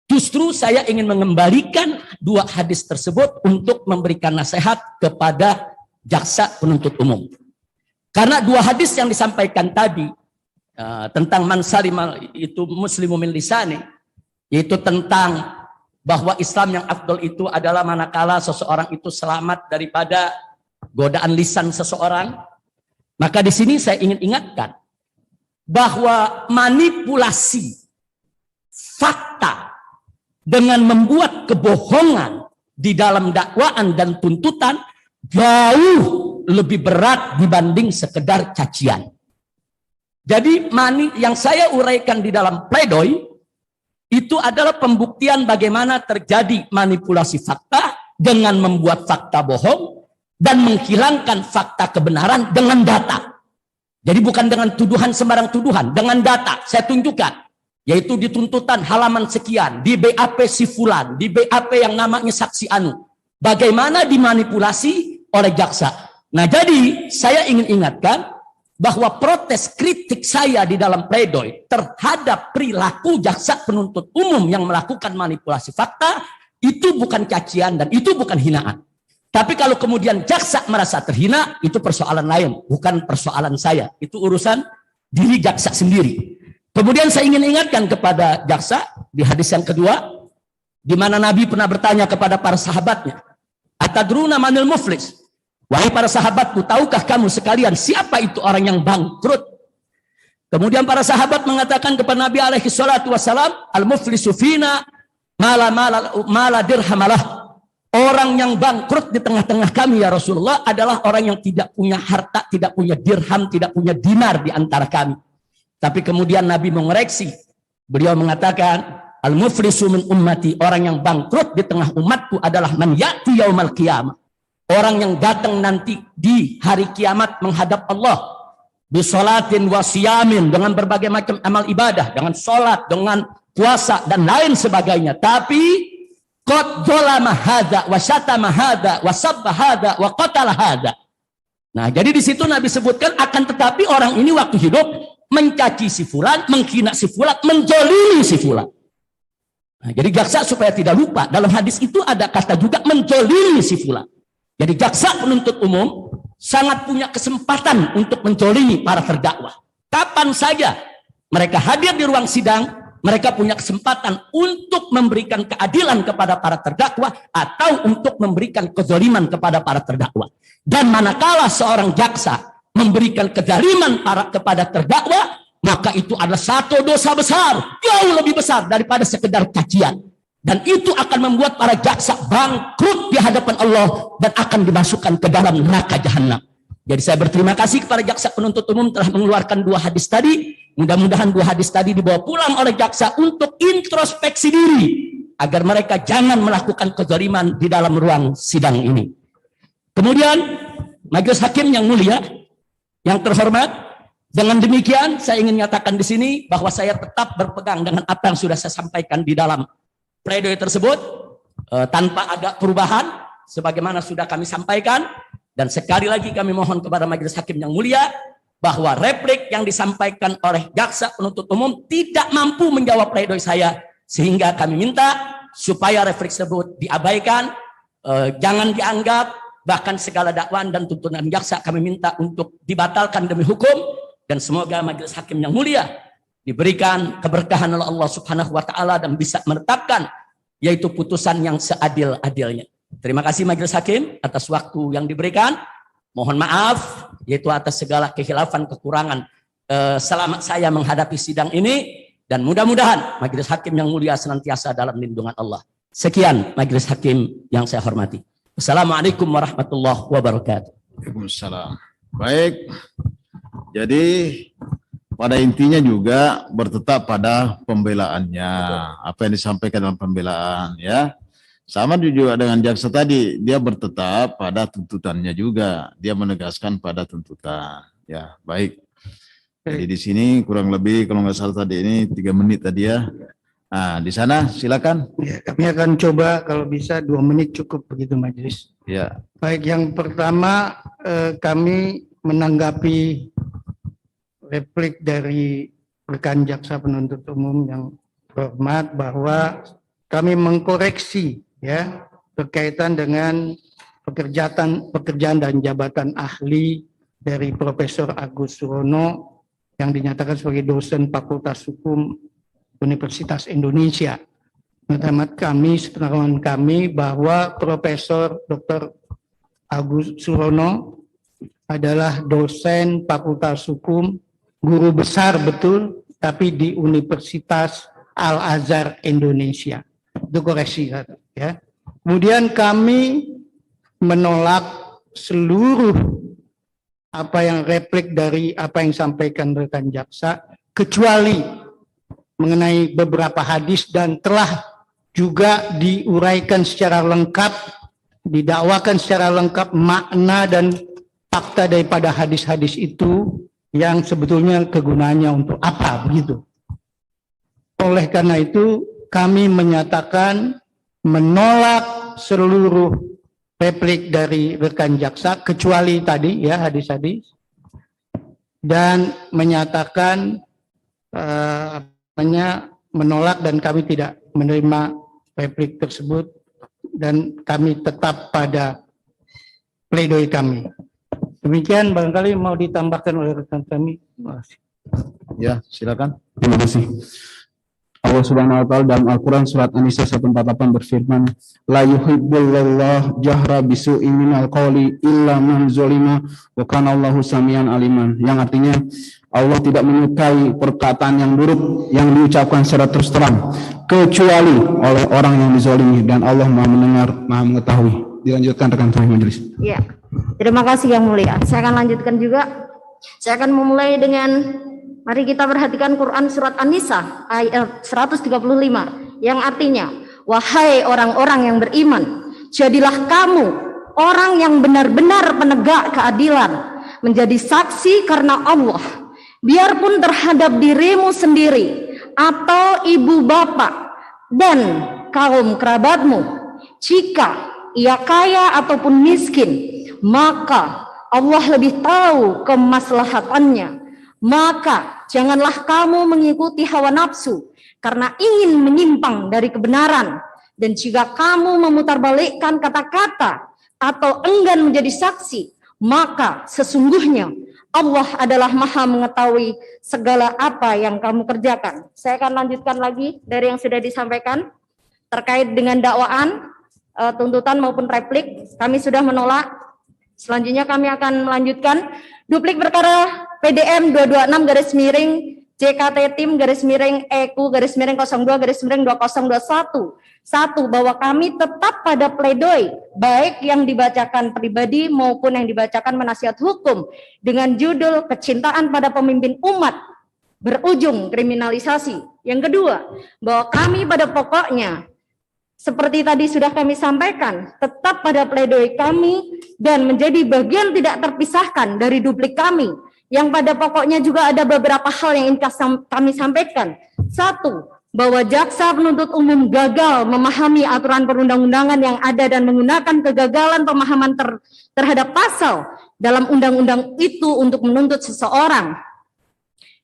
Justru saya ingin mengembalikan dua hadis tersebut untuk memberikan nasihat kepada jaksa penuntut umum. Karena dua hadis yang disampaikan tadi tentang man salima itu muslimu min lisani, yaitu tentang bahwa Islam yang afdol itu adalah manakala seseorang itu selamat daripada godaan lisan seseorang. Maka di sini saya ingin ingatkan bahwa manipulasi fakta dengan membuat kebohongan di dalam dakwaan dan tuntutan jauh lebih berat dibanding sekedar cacian. Jadi yang saya uraikan di dalam pledoi itu adalah pembuktian bagaimana terjadi manipulasi fakta dengan membuat fakta bohong dan menghilangkan fakta kebenaran dengan data. Jadi bukan dengan tuduhan sembarang tuduhan, dengan data. Saya tunjukkan. Yaitu di tuntutan halaman sekian, di BAP si fulan, di BAP yang namanya saksi anu. Bagaimana dimanipulasi oleh jaksa. Nah jadi saya ingin ingatkan bahwa protes kritik saya di dalam pledoi terhadap perilaku jaksa penuntut umum yang melakukan manipulasi fakta, itu bukan cacian dan itu bukan hinaan. Tapi kalau kemudian jaksa merasa terhina, itu persoalan lain, bukan persoalan saya. Itu urusan diri jaksa sendiri. Kemudian saya ingin ingatkan kepada jaksa di hadis yang kedua, di mana Nabi pernah bertanya kepada para sahabatnya, atadruna manil muflis? Wahai para sahabatku, tahukah kamu sekalian siapa itu orang yang bangkrut? Kemudian para sahabat mengatakan kepada Nabi alaihi salatu wassalam, al-muflisu fina mala dirhamalah. Orang yang bangkrut di tengah-tengah kami ya Rasulullah adalah orang yang tidak punya harta, tidak punya dirham, tidak punya dinar di antara kami. Tapi kemudian Nabi mengoreksi. Beliau mengatakan, al-muflisu min ummati, orang yang bangkrut di tengah umatku adalah man ya'ti yaumal qiyamah. Orang yang datang nanti di hari kiamat menghadap Allah. Bisolatin wa siyamin, dengan berbagai macam amal ibadah, dengan sholat, dengan puasa dan lain sebagainya. Tapi qad dzalama hadza wa syatama hadza wa sabba hadza wa qatala hadza. Nah, jadi di situ Nabi sebutkan, akan tetapi orang ini waktu hidup mencaci si fulan, menghina si fulan, menjolimi si fulan. Nah, jadi jaksa supaya tidak lupa, dalam hadis itu ada kata juga menjolimi si fulan. Jadi jaksa penuntut umum sangat punya kesempatan untuk menjolimi para terdakwa. Kapan saja mereka hadir di ruang sidang, mereka punya kesempatan untuk memberikan keadilan kepada para terdakwa atau untuk memberikan kezaliman kepada para terdakwa. Dan manakala seorang jaksa memberikan kezaliman kepada terdakwa, maka itu adalah satu dosa besar, jauh lebih besar daripada sekedar cacian. Dan itu akan membuat para jaksa bangkrut di hadapan Allah dan akan dimasukkan ke dalam neraka jahanam. Jadi saya berterima kasih kepada jaksa penuntut umum telah mengeluarkan 2 hadis tadi. Mudah-mudahan 2 hadis tadi dibawa pulang oleh jaksa untuk introspeksi diri agar mereka jangan melakukan kezaliman di dalam ruang sidang ini. Kemudian majelis hakim yang mulia, yang terhormat, dengan demikian saya ingin nyatakan di sini bahwa saya tetap berpegang dengan apa yang sudah saya sampaikan di dalam pledoi tersebut tanpa ada perubahan sebagaimana sudah kami sampaikan. Dan sekali lagi kami mohon kepada majelis hakim yang mulia bahwa replik yang disampaikan oleh jaksa penuntut umum tidak mampu menjawab pledoi saya, sehingga kami minta supaya replik tersebut diabaikan, jangan dianggap, bahkan segala dakwaan dan tuntutan jaksa kami minta untuk dibatalkan demi hukum. Dan semoga majelis hakim yang mulia diberikan keberkahan oleh Allah Subhanahu wa taala dan bisa menetapkan yaitu putusan yang seadil-adilnya. Terima kasih majelis hakim atas waktu yang diberikan. Mohon maaf yaitu atas segala kekhilafan, kekurangan selama saya menghadapi sidang ini, dan mudah-mudahan majelis hakim yang mulia senantiasa dalam lindungan Allah. Sekian majelis hakim yang saya hormati. Assalamualaikum warahmatullahi wabarakatuh. Waalaikumsalam. Baik. Jadi pada intinya juga bertetap pada pembelaannya, apa yang disampaikan dalam pembelaan, ya. Sama juga dengan jaksa tadi, dia bertetap pada tuntutannya juga, dia menegaskan pada tuntutan. Ya, baik. Jadi di sini kurang lebih kalau nggak salah tadi ini 3 menit tadi ya. Nah, di sana silakan. Ya, kami akan coba kalau bisa 2 menit cukup begitu majelis. Ya. Baik, yang pertama kami menanggapi replik dari rekan jaksa penuntut umum yang hormat bahwa kami mengkoreksi ya berkaitan dengan pekerjaan dan jabatan ahli dari Profesor Agus Surono yang dinyatakan sebagai dosen Fakultas Hukum Universitas Indonesia. Menurut kami, sepengetahuan kami bahwa Profesor Dr. Agus Surono adalah dosen Fakultas Hukum, guru besar betul, tapi di Universitas Al-Azhar Indonesia. Itu koreksi ya. Kemudian kami menolak seluruh apa yang replik dari apa yang disampaikan rekan jaksa, kecuali mengenai beberapa hadis dan telah juga diuraikan secara lengkap, didakwakan secara lengkap makna dan fakta daripada hadis-hadis itu yang sebetulnya kegunaannya untuk apa begitu. Oleh karena itu kami menyatakan menolak seluruh replik dari rekan jaksa kecuali tadi ya hadis-hadis, dan menyatakan menolak dan kami tidak menerima replik tersebut dan kami tetap pada pledoi kami. Demikian barangkali mau ditambahkan oleh rekan kami. Ya, silakan. Terima kasih. Allah Subhanahu wa taala dalam Al-Qur'an surat An-Nisa 148 berfirman, la yuhibbullahu jahra bisu'i minal qawli illa man zalima wa kana Allahu samian aliman. Yang artinya Allah tidak menyukai perkataan yang buruk yang diucapkan secara terus terang kecuali oleh orang yang dizalimi, dan Allah Maha mendengar, Maha mengetahui. Dilanjutkan rekan majelis. Ya. Terima kasih yang mulia. Saya akan lanjutkan juga. Saya akan memulai dengan mari kita perhatikan Quran surat An-Nisa ayat 135 yang artinya, wahai orang-orang yang beriman, jadilah kamu orang yang benar-benar penegak keadilan, menjadi saksi karena Allah, biarpun terhadap dirimu sendiri atau ibu bapak dan kaum kerabatmu. Jika ia kaya ataupun miskin, maka Allah lebih tahu kemaslahatannya. Maka janganlah kamu mengikuti hawa nafsu karena ingin menyimpang dari kebenaran. Dan jika kamu memutarbalikkan kata-kata atau enggan menjadi saksi, maka sesungguhnya Allah adalah Maha mengetahui segala apa yang kamu kerjakan. Saya akan lanjutkan lagi dari yang sudah disampaikan terkait dengan dakwaan, tuntutan maupun replik. Kami sudah menolak. Selanjutnya kami akan melanjutkan duplik perkara PDM 226 JKT tim EQ 02 Satu, bahwa kami tetap pada pledoi, baik yang dibacakan pribadi maupun yang dibacakan penasihat hukum dengan judul kecintaan pada pemimpin umat berujung kriminalisasi. Yang kedua, bahwa kami pada pokoknya, seperti tadi sudah kami sampaikan, tetap pada pledoi kami dan menjadi bagian tidak terpisahkan dari duplik kami, yang pada pokoknya juga ada beberapa hal yang ingin kami sampaikan. Satu, bahwa jaksa penuntut umum gagal memahami aturan perundang-undangan yang ada dan menggunakan kegagalan pemahaman terhadap pasal dalam undang-undang itu untuk menuntut seseorang.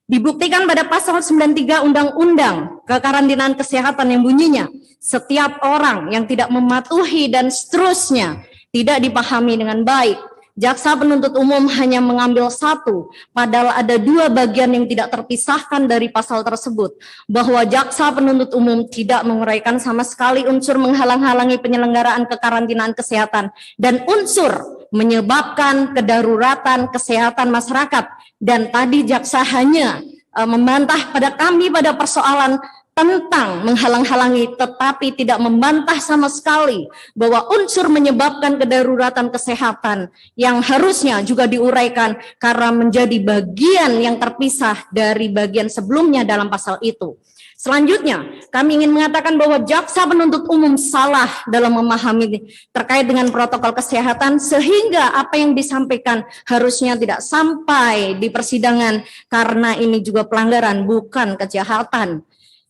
Dibuktikan pada pasal 93 Undang-Undang Kekarantinaan Kesehatan yang bunyinya, setiap orang yang tidak mematuhi dan seterusnya tidak dipahami dengan baik. Jaksa penuntut umum hanya mengambil satu, padahal ada dua bagian yang tidak terpisahkan dari pasal tersebut, bahwa jaksa penuntut umum tidak menguraikan sama sekali unsur menghalang-halangi penyelenggaraan kekarantinaan kesehatan dan unsur menyebabkan kedaruratan kesehatan masyarakat. Dan tadi jaksa hanya membantah pada kami pada persoalan tentang menghalang-halangi, tetapi tidak membantah sama sekali bahwa unsur menyebabkan kedaruratan kesehatan yang harusnya juga diuraikan karena menjadi bagian yang terpisah dari bagian sebelumnya dalam pasal itu. Selanjutnya, kami ingin mengatakan bahwa jaksa penuntut umum salah dalam memahami terkait dengan protokol kesehatan, sehingga apa yang disampaikan harusnya tidak sampai di persidangan karena ini juga pelanggaran, bukan kejahatan.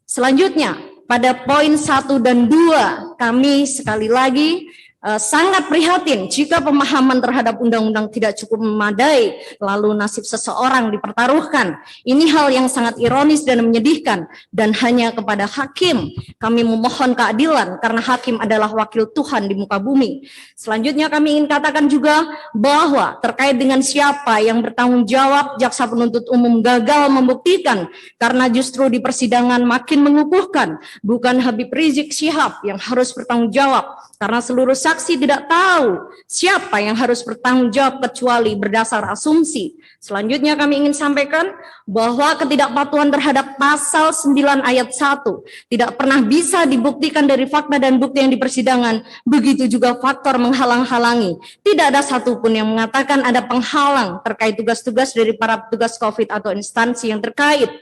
Selanjutnya, pada poin 1 dan 2, kami sekali lagi sangat prihatin jika pemahaman terhadap undang-undang tidak cukup memadai, lalu nasib seseorang dipertaruhkan. Ini hal yang sangat ironis dan menyedihkan, dan hanya kepada hakim kami memohon keadilan, karena hakim adalah wakil Tuhan di muka bumi. Selanjutnya kami ingin katakan juga bahwa terkait dengan siapa yang bertanggung jawab, jaksa penuntut umum gagal membuktikan, karena justru di persidangan makin mengukuhkan, bukan Habib Rizik Syihab yang harus bertanggung jawab, karena seluruh saksi tidak tahu siapa yang harus bertanggung jawab kecuali berdasar asumsi. Selanjutnya kami ingin sampaikan bahwa ketidakpatuhan terhadap pasal 9 ayat 1 tidak pernah bisa dibuktikan dari fakta dan bukti yang di persidangan. Begitu juga faktor menghalang-halangi. Tidak ada satupun yang mengatakan ada penghalang terkait tugas-tugas dari para petugas COVID atau instansi yang terkait.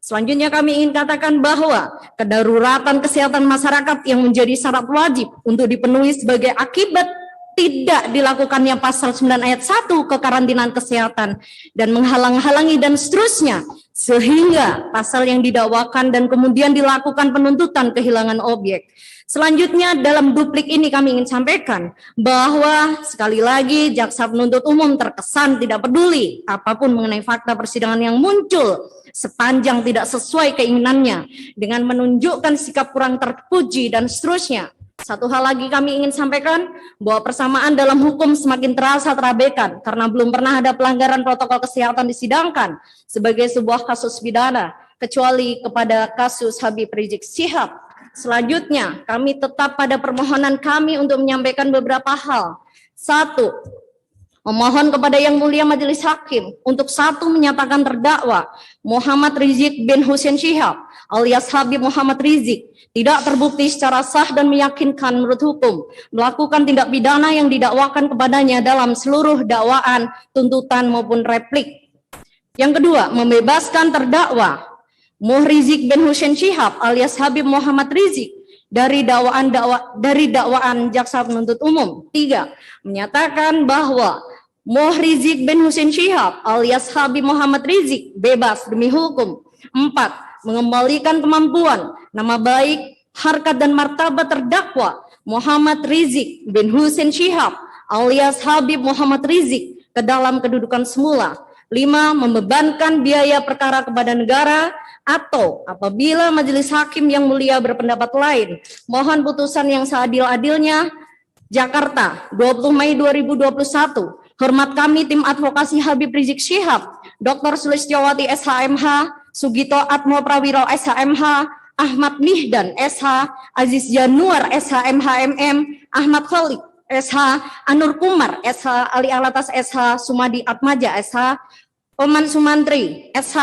Selanjutnya kami ingin katakan bahwa kedaruratan kesehatan masyarakat yang menjadi syarat wajib untuk dipenuhi sebagai akibat tidak dilakukannya pasal 9 ayat 1 kekarantinaan kesehatan dan menghalang-halangi dan seterusnya, sehingga pasal yang didakwakan dan kemudian dilakukan penuntutan kehilangan objek. Selanjutnya dalam duplik ini kami ingin sampaikan bahwa sekali lagi jaksa penuntut umum terkesan tidak peduli apapun mengenai fakta persidangan yang muncul sepanjang tidak sesuai keinginannya dengan menunjukkan sikap kurang terpuji dan seterusnya. Satu hal lagi kami ingin sampaikan bahwa persamaan dalam hukum semakin terasa terabaikan karena belum pernah ada pelanggaran protokol kesehatan disidangkan sebagai sebuah kasus pidana kecuali kepada kasus Habib Rizik Syihab. Selanjutnya, kami tetap pada permohonan kami untuk menyampaikan beberapa hal. Satu, memohon kepada Yang Mulia Majelis Hakim untuk satu menyatakan terdakwa Muhammad Rizik bin Hussein Syihab alias Habib Muhammad Rizik tidak terbukti secara sah dan meyakinkan menurut hukum melakukan tindak pidana yang didakwakan kepadanya dalam seluruh dakwaan, tuntutan maupun replik. Yang kedua, membebaskan terdakwa Rizik bin Hussein Syihab alias Habib Muhammad Rizik dari dakwaan jaksa penuntut umum. 3. Menyatakan bahwa Rizik bin Hussein Syihab alias Habib Muhammad Rizik bebas demi hukum. 4. Mengembalikan kemampuan, nama baik, harkat dan martabat terdakwa Muhammad Rizik bin Hussein Syihab alias Habib Muhammad Rizik ke dalam kedudukan semula. 5. Membebankan biaya perkara kepada negara, atau apabila majelis hakim yang mulia berpendapat lain, mohon putusan yang seadil-adilnya. Jakarta, 20 Mei 2021, Hormat kami tim advokasi Habib Rizik Syihab, Dr. Sulistyowati SHMH, Sugito Atmo Prawiro SHMH, Ahmad Mihdan SH, Aziz Januar SHMH-MM, Ahmad Kholik SH, Anur Kumar SH, Ali Alatas SH, Sumadi Atmaja SH, Oman Sumantri SH,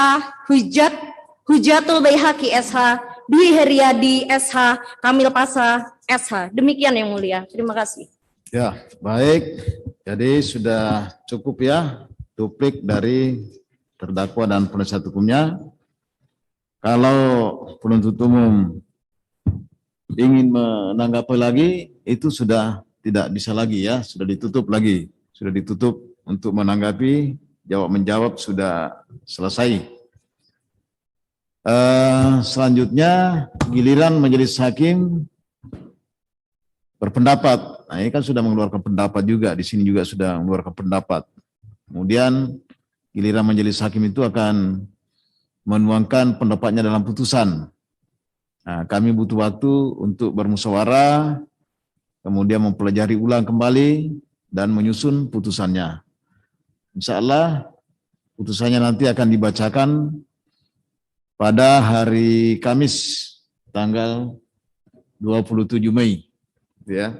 Hujatul Baihaqi SH, Dwi Heriadi SH, Kamil Pasa SH. Demikian yang mulia. Terima kasih. Ya, baik. Jadi sudah cukup ya duplik dari terdakwa dan penasihat hukumnya. Kalau penuntut umum ingin menanggapi lagi, itu sudah tidak bisa lagi ya, sudah ditutup lagi. Sudah ditutup untuk menanggapi, jawab-menjawab sudah selesai. Selanjutnya giliran majelis hakim berpendapat. Nah, ini kan sudah mengeluarkan pendapat juga, di sini juga sudah mengeluarkan pendapat. Kemudian giliran majelis hakim itu akan menuangkan pendapatnya dalam putusan. Nah, kami butuh waktu untuk bermusyawarah, kemudian mempelajari ulang kembali dan menyusun putusannya. Insya Allah putusannya nanti akan dibacakan pada hari Kamis tanggal 27 Mei. Ya.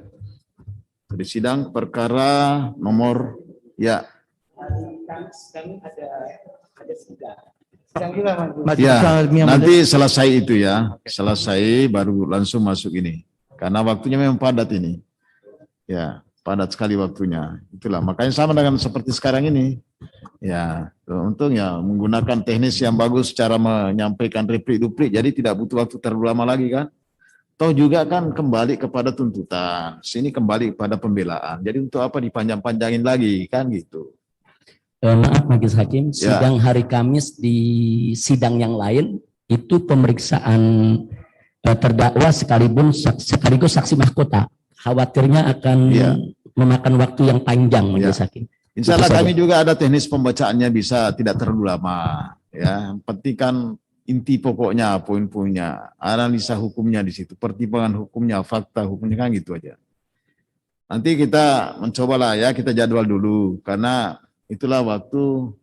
Di sidang perkara nomor ya. Kami ada sidang juga, Mas. Ya, nanti selesai itu ya. Selesai baru langsung masuk ini. Karena waktunya memang padat ini. Ya, padat sekali waktunya. Itulah, makanya sama dengan seperti sekarang ini. Ya, untung ya menggunakan teknis yang bagus cara menyampaikan replik-duplik, jadi tidak butuh waktu terlalu lama lagi kan. Toh juga kan kembali kepada tuntutan, sini kembali kepada pembelaan. Jadi untuk apa dipanjang-panjangin lagi kan gitu. Maaf Majelis Hakim, sidang hari Kamis di sidang yang lain itu pemeriksaan terdakwa sekaligus saksi mahkota. Khawatirnya akan memakan waktu yang panjang Majelis Hakim. Insya Allah kami juga ada teknis pembacaannya bisa tidak terlalu lama. Ya, yang penting kan inti pokoknya, poin-poinnya, analisa hukumnya di situ, pertimbangan hukumnya, fakta hukumnya kan gitu aja. Nanti kita mencobalah ya, kita jadwal dulu karena itulah waktu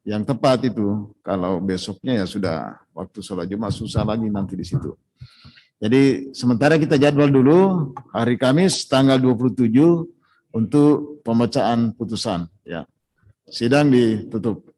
yang tepat itu. Kalau besoknya ya sudah waktu sholat Jumat susah lagi nanti di situ. Jadi sementara kita jadwal dulu hari Kamis tanggal 27 untuk pembacaan putusan ya. Sidang ditutup.